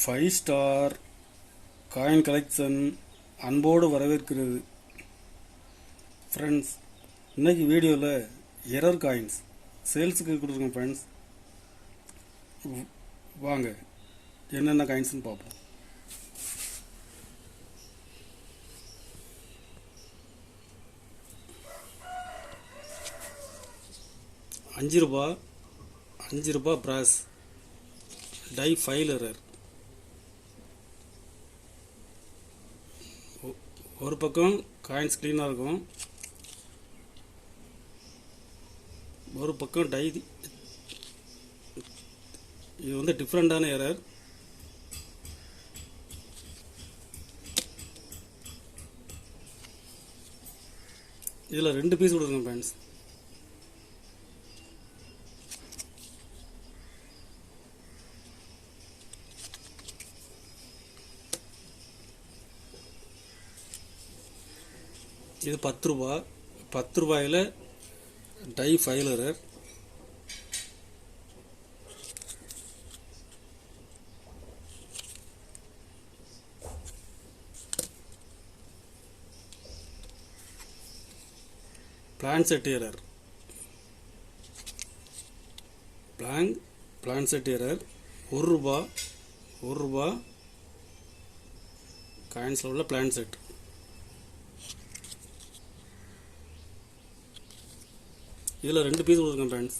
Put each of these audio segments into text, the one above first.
Five star coin collection அன்போடு வரவேற்கிறது. Friends, இன்னைக்கு வீடியோவில் எரர் காயின்ஸ் சேல்ஸுக்கு கொடுத்துருக்கோம். ஃப்ரெண்ட்ஸ், வாங்க என்னென்ன காயின்ஸ்னு பார்ப்போம். அஞ்சு ரூபா பிராஸ் டை ஃபைல் எரர். ஒரு பக்கம் காயின்ஸ் க்ளீனாக இருக்கும், ஒரு பக்கம் டை. இது வந்து டிஃப்ரெண்டான எரர். இதில் 2 பீஸ் கொடுங்க ஃப்ரெண்ட்ஸ். இது 10 ரூபா. 10 ரூபாயில் die file error. Planchet error. Planchet error. 1 ரூபா காயின்ஸில் உள்ள பிளான் செட். இதில் 2 பீஸ் கொடுக்குறேன் ஃப்ரெண்ட்ஸ்.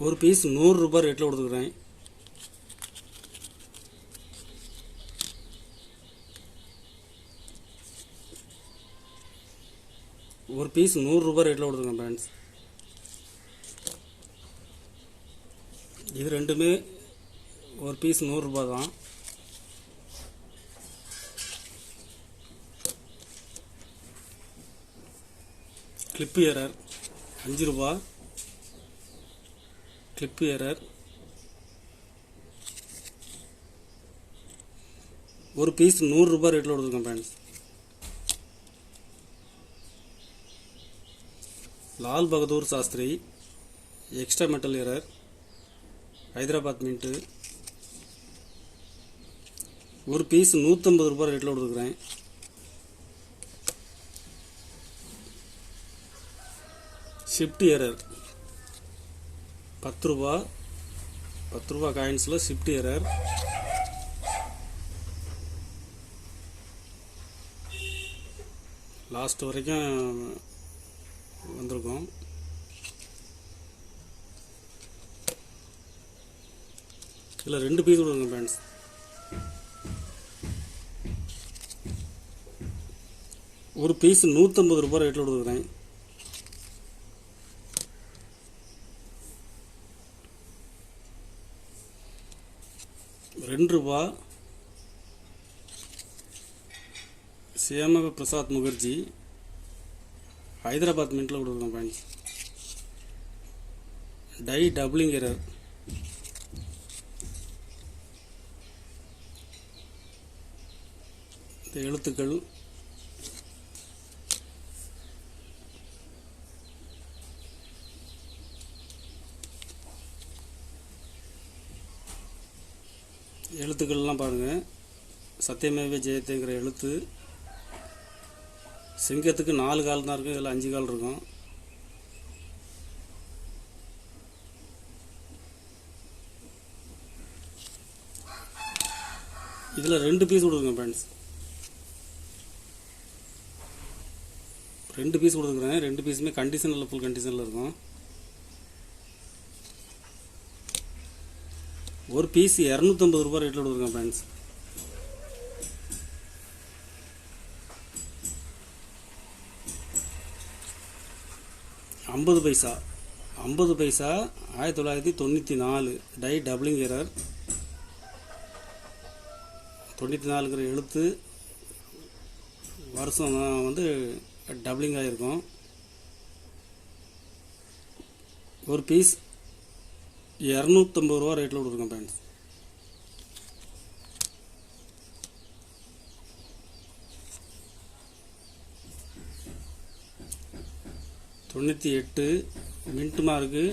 ஒரு பீஸ் 100 ரூபாய் ரேட்டில் கொடுத்துக்கிறேன். ஒரு பீஸ் 100 ரூபாய் ரேட்டில் கொடுத்துருக்கேன் ஃப்ரெண்ட்ஸ். இது ரெண்டுமே ஒரு பீஸ் 100 ரூபாய் தான். கிளிப் எரர் 5 ரூபா. Clip error. ஒரு பீஸ் 100 ரூபாய் ரேட்டில் கொடுத்துருக்கேன் friends. Lal Bahadur Shastri extra metal error. Hyderabad mint. ஒரு பீஸ் 150 ரூபாய் ரேட்டில் கொடுத்துருக்குறேன். ஷிஃப்ட் எரர் 10 ரூபா காயின்ஸில் ஷிஃப்ட் எரர். லாஸ்ட் வரைக்கும் வந்திருக்கும். இதில் 2 பீஸ் கொடுங்க ஃப்ரெண்ட்ஸ். ஒரு பீஸ் 150 ரூபாய் ரேட்டில் கொடுக்குறேன். ₹2 சியாம பிரசாத் முகர்ஜி ஹைதராபாத் மின்ட்டில் கொடுக்குறோம் ஃப்ரெண்ட்ஸ். Tie doubling error. இந்த எழுத்துக்கள் எழுத்துக்கள்லாம் பாருங்கள். சத்தியமேவ ஜெயத்தேங்கிற எழுத்து. சிங்கத்துக்கு 4 கால் தான் இருக்கும், இதில் 5 கால் இருக்கும். இதில் 2 பீஸ் கொடுக்குங்க ஃப்ரெண்ட்ஸ். 2 பீஸ் கொடுக்குறேன். 2 பீஸுமே கண்டிஷனில் ஃபுல் கண்டிஷனில் இருக்கும். ஒரு பீஸ் 250 ரூபாய் ரேட்டில் கொடுக்குறேன் ஃப்ரெண்ட்ஸ். ஐம்பது பைசா 1994 டை டபுளிங் எரர். 94ங்கிற எழுத்து வருஷம் வந்து டபுளிங் ஆகிருக்கும். ஒரு பீஸ் 250 ரூபா ரேட்டில் கொடுத்துருக்கேன் ஃப்ரெண்ட்ஸ். தொண்ணூற்றி எட்டு மின்ட் மார்க்கு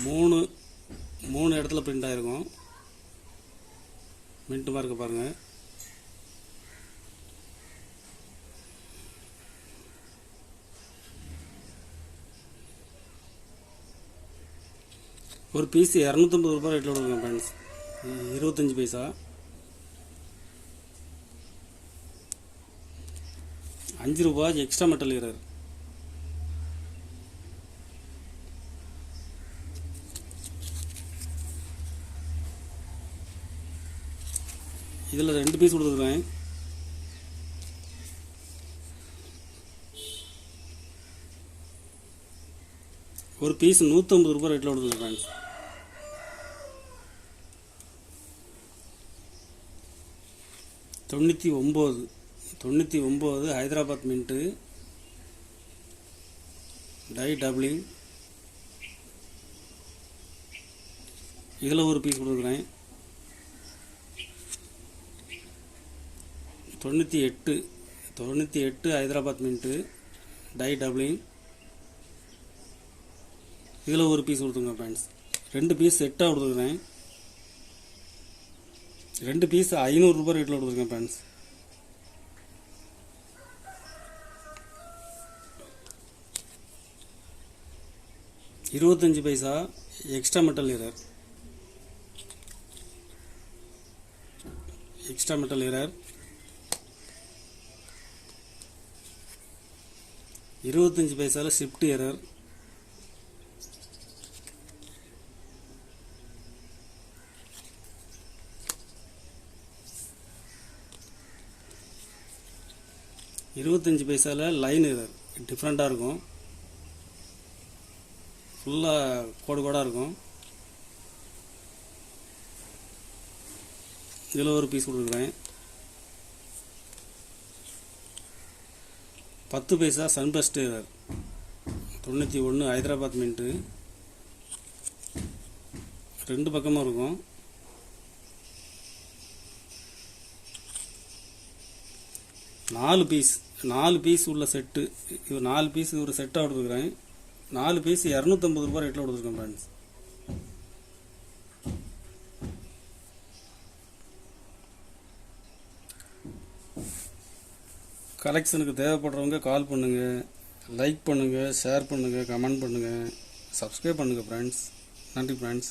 மூணு மூணு இடத்துல பிரிண்ட் ஆகிருக்கும். மின்ட் மார்க்கு பாருங்கள். ஒரு பீஸ் 250 ரூபாய் ரேட்டில் கொடுங்க ஃப்ரெண்ட்ஸ். 25 பைசா. 5 ரூபாய் எக்ஸ்ட்ரா மெட்டல் எரர். இதில் 2 பீஸ் கொடுத்துருக்கேன். ஒரு பீஸ் 150 ரூபாய் ரேட்டில் கொடுத்துருக்கேன் friends. 99 Hyderabad mint die doubling. இதில் ஒரு பீஸ் கொடுத்துருக்குறேன். 98 ஹைதராபாத் மின்ட்டு டை டபுளிங். இதில் ஒரு பீஸ் கொடுத்துருங்க ஃப்ரெண்ட்ஸ். 2 பீஸ் செட்டாக கொடுத்துருக்குறேன். 2 பீஸ் 500 ரூபாய் ரேட்டில் கொடுத்துருக்கேன் ஃப்ரெண்ட்ஸ். $0.25 பைசா எக்ஸ்ட்ரா மெட்டல் எரர். $0.25 பைசாவில் ஷிஃப்ட் எரர். $0.25 பைசாவில் லைன் எரர் டிஃப்ரெண்ட்டாக இருக்கும். ஃபுல்லாக கோடாக இருக்கும். இதில் ஒரு பீஸ் கொடுக்குறேன். 10 பைசா சன்பஸ்ட் எரர். 91 ஹைதராபாத் மின்ட்டு. 2 பக்கமும் இருக்கும். 4 பீஸ் உள்ள செட்டு. இது 4 பீஸ் ஒரு செட்டாக கொடுத்துருக்குறேன். 4 பீஸ் 250 ரூபாய் ரேட்டில் கொடுத்துருக்கேன் ஃப்ரெண்ட்ஸ். கலெக்ஷனுக்கு தேவைப்படுறவங்க கால் பண்ணுங்கள், லைக் பண்ணுங்கள், ஷேர் பண்ணுங்கள், கமெண்ட் பண்ணுங்கள், சப்ஸ்கிரைப் பண்ணுங்கள் ஃப்ரெண்ட்ஸ். நன்றி ஃப்ரெண்ட்ஸ்.